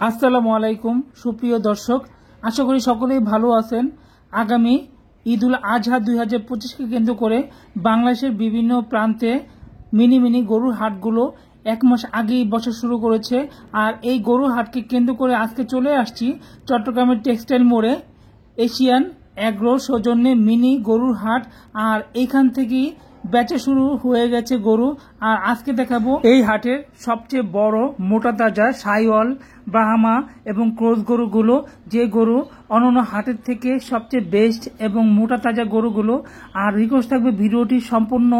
আসসালামু আলাইকুম সুপ্রিয় দর্শক, আশা করি সকলেই ভালো আছেন। আগামী ঈদুল আজহা 2025কে কেন্দ্র করে বাংলাদেশের বিভিন্ন প্রান্তে মিনি গরুর হাটগুলো এক মাস আগেই বসা শুরু করেছে। আর এই গরুর হাটকে কেন্দ্র করে আজকে চলে আসছি চট্টগ্রামের টেক্সটাইল মোড়ে এশিয়ান অ্যাগ্রো সৌজন্যে মিনি গরুর হাট। আর এইখান থেকেই বেচা শুরু হয়ে গেছে গরু। আর আজকে দেখাবো এই হাটের সবচেয়ে বড় মোটা তাজা সাইওয়াল, ব্রাহ্মা এবং ক্রস গরুগুলো, যে গরু অন্যান্য হাটের থেকে সবচেয়ে বেস্ট এবং মোটা তাজা গরুগুলো। আর রিকোয়েস্ট থাকবে ভিডিওটি সম্পূর্ণ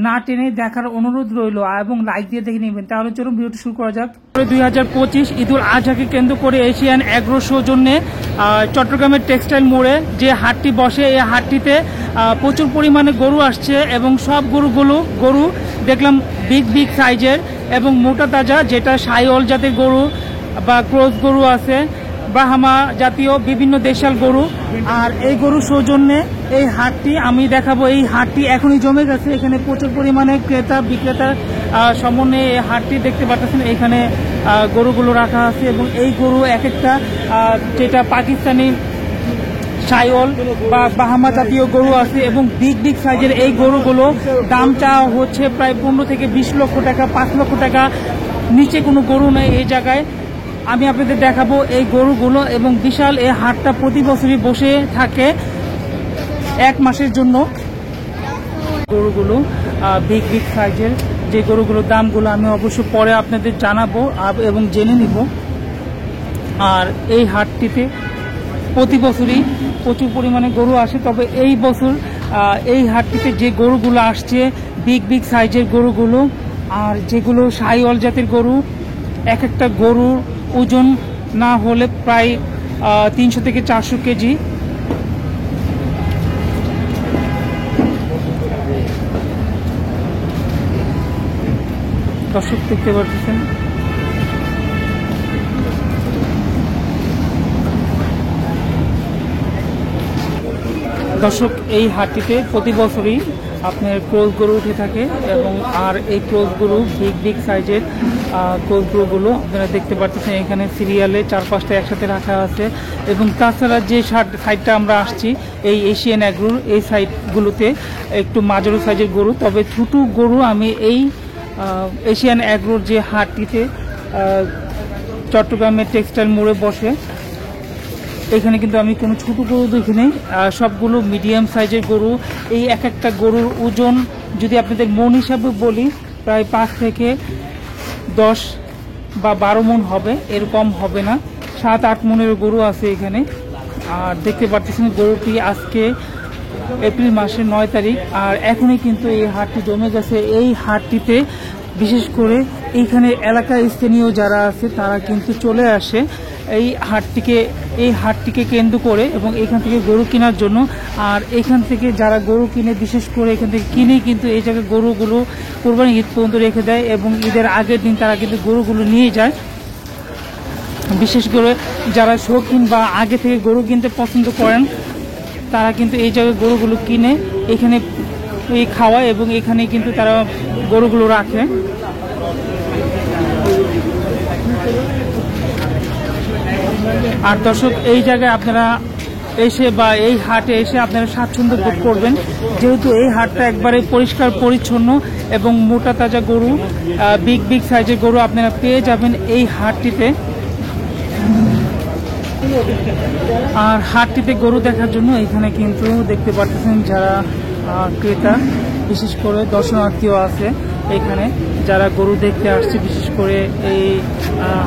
না টেনে দেখার অনুরোধ রইল এবং লাইক দিয়ে দেখে নেবেন। তাহলে চলুন ভিডিওটি শুরু করা যাক। 2025 ঈদুল আজহাকে কেন্দ্র করে এশিয়ান অ্যাগ্রো সৌজন্যে চট্টগ্রামের টেক্সটাইল মোড়ে যে হাটটি বসে, এই হাটটিতে প্রচুর পরিমাণে গরু আসছে এবং সব গরু দেখলাম বিগ সাইজের এবং মোটা তাজা, যেটা সাইওয়াল জাতের গরু বা ক্রস গরু আছে, ব্রাহ্মা জাতীয় বিভিন্ন দেশাল গরু। আর এই গরু সৌজন্যে এই হাটটি আমি দেখাবো। এই হাটটি এখনই জমে গেছে, এখানে প্রচুর পরিমাণে ক্রেতা বিক্রেতার সমন্বয়ে এই হাটটি দেখতে পাচ্ছেন। এখানে গরুগুলো রাখা আছে এবং এই গরু এক একটা, যেটা পাকিস্তানি সাইওয়াল বা ব্রাহ্মা জাতীয় গরু আছে এবং বিগ সাইজের এই গরুগুলো দাম চাওয়া হচ্ছে প্রায় 15 থেকে 20 লক্ষ টাকা, 5 লক্ষ টাকা নিচে কোনো গরু নেই এই জায়গায়। আমি আপনাদের দেখাবো এই গরুগুলো এবং বিশাল এই হাটটা প্রতি বছরই বসে থাকে এক মাসের জন্য। গরুগুলো বিগ সাইজের যে গরুগুলোর দামগুলো আমি অবশ্য পরে আপনাদের জানাবো এবং জেনে নিব। আর এই হাটটিতে প্রতি বছরই প্রচুর পরিমাণে গরু আসে, তবে এই বছর এই হাটটিতে যে গরুগুলো আসছে বিগ সাইজের গরুগুলো, আর যেগুলো সাইওয়াল জাতের গরু, এক একটা গরুর ওজন না হলে প্রায় 300 থেকে 400 কেজি। দর্শক দেখতে পাচ্ছেন দর্শক, এই হাটটিতে প্রতি বছরই আপনার ক্রস গরু উঠে থাকে এবং আর এই ক্রস গরু বিগ সাইজের ক্রস গরুগুলো আপনারা দেখতে পাচ্ছেন এখানে সিরিয়ালে 4-5টা একসাথে রাখা আছে। এবং তাছাড়া যে সাইডটা আমরা আসছি এই এশিয়ান অ্যাগ্রোর এই সাইডগুলোতে একটু মাঝারি সাইজের গরু, তবে ছোটো গরু আমি এই এশিয়ান অ্যাগ্রোর যে হাটটিতে চট্টগ্রামের টেক্সটাইল মোড়ে বসে, এখানে কিন্তু আমি কোনো ছোট গরু দেখি নেই, সবগুলো মিডিয়াম সাইজের গরু। এই এক একটা গরুর ওজন যদি আপনাদের মন হিসাবে বলি প্রায় 5 থেকে 10 বা 12 মন হবে, এরকম হবে না, 7-8 মনের গরু আছে এখানে। আর দেখতে পাচ্ছেন গরুটি আজকে এপ্রিল মাসের 9 তারিখ, আর এখনই কিন্তু এই হাটটি জমে গেছে। এই হাটটিতে বিশেষ করে এইখানে এলাকার স্থানীয় যারা আছে তারা কিন্তু চলে আসে এই হাটটিকে কেন্দ্র করে এবং এখান থেকে গরু কেনার জন্য। আর এখান থেকে যারা গরু কিনে, বিশেষ করে এখান থেকে কিনেই কিন্তু এই জায়গায় গরুগুলো কোরবানি ঈদ পর্যন্ত রেখে দেয় এবং ঈদের আগের দিন তারা কিন্তু গরুগুলো নিয়ে যায়। বিশেষ করে যারা শৌখিন বা আগে থেকে গরু কিনতে পছন্দ করেন তারা কিন্তু এই জায়গায় গরুগুলো কিনে এখানে খাওয়ায় এবং এখানে কিন্তু তারা গরুগুলো রাখে। আর দর্শক, এই জায়গায় আপনারা এসে বা এই হাটে এসে আপনারা স্বাচ্ছন্দ্য বোধ করবেন, যেহেতু এই হাটটা একবারে পরিষ্কার পরিচ্ছন্ন এবং মোটা তাজা গরু, বিগ সাইজের গরু আপনারা পেয়ে যাবেন এই হাটটিতে। আর হাটটিতে গরু দেখার জন্য এখানে কিন্তু দেখতে পাচ্ছেন যারা ক্রেতা, বিশেষ করে দর্শনার্থীও আছে এখানে যারা গরু দেখতে আসছে। বিশেষ করে এই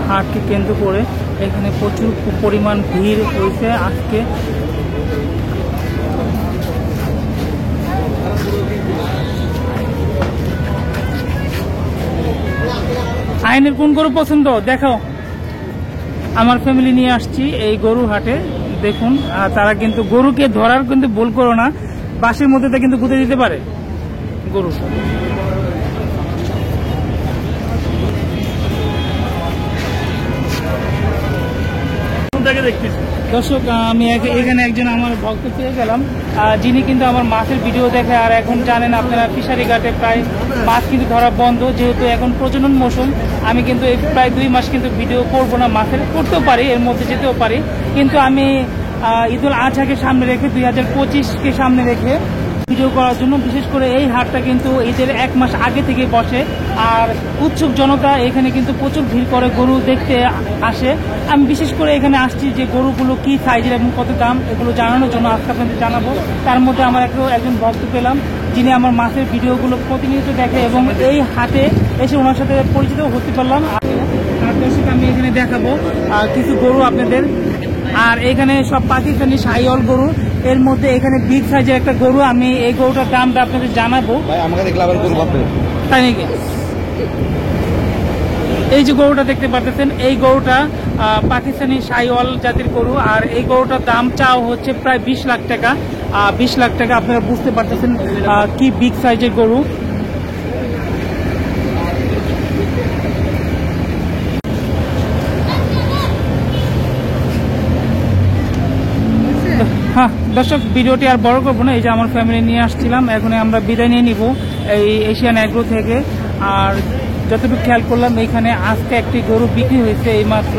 হাটকে কেন্দ্র করে এখানে প্রচুর পরিমাণ ভিড় হয়েছে আজকে। আইনের কোন গরু পছন্দ দেখাও। আমার ফ্যামিলি নিয়ে আসছি এই গরু হাটে। দেখুন তারা কিন্তু গরুকে ধরার কিন্তু ভুল করো না, বাসের মধ্যে কিন্তু গুঁতে দিতে পারে গরু। আগে দেখতেছি। দর্শক আমি এখানে একজন আমার ভক্ত পেয়ে গেলাম, যিনি কিন্তু আমার মাছের ভিডিও দেখে। আর এখন জানেন আপনারা ফিশারি ঘাটে প্রায় মাছ কিন্তু ধরা বন্ধ, যেহেতু এখন প্রজনন মৌসুম। আমি কিন্তু প্রায় 2 মাস কিন্তু ভিডিও করবো না মাছের, করতেও পারি, এর মধ্যে যেতেও পারি, কিন্তু আমি ঈদুল আজহাকে সামনে রেখে 2025কে সামনে রেখে ভিডিও করার জন্য। বিশেষ করে এই হাটটা কিন্তু ঈদের 1 মাস আগে থেকে বসে, আর উৎসুক জনতা এখানে কিন্তু প্রচুর ভিড় করে গরু দেখতে আসে। আমি বিশেষ করে এখানে আসছি যে গরুগুলো কি সাইজের এবং কত দাম এগুলো জানানোর জন্য আজকে আপনাদের জানাবো। তার মধ্যে আমার একজন ভক্ত পেলাম, যিনি আমার মাছের ভিডিওগুলো প্রতিনিয়ত দেখে এবং এই হাটে এসে ওনার সাথে পরিচিত হতে পারলাম। আর দর্শক আমি এখানে দেখাবো কিছু গরু আপনাদের। আর এখানে সব পাকিস্তানি শাহিওয়াল গরু, এর মধ্যে এখানে বিগ সাইজের একটা গরু, আমি এই গরুটার দামটা আপনাদের জানাবো। তাই নাকি? এই যে গরুটা দেখতে পাচ্ছেন, এই গরুটা পাকিস্তানি শাহিওয়াল জাতির গরু, আর এই গরুটার দাম চাও হচ্ছে প্রায় 20 লাখ টাকা। 20 লাখ টাকা, আপনারা বুঝতে পারতেছেন কি বিগ সাইজের গরু। হ্যাঁ দর্শক, ভিডিওটি আর বড় করবো না, এই যে আমার ফ্যামিলি নিয়ে আসছিলাম, এখন আমরা বিদায় নিয়ে নিব এই এশিয়ান অ্যাগ্রো থেকে। আর যতটুকু খেয়াল করলাম এখানে আজকে একটি গরু বিক্রি হয়েছে এই মাত্র।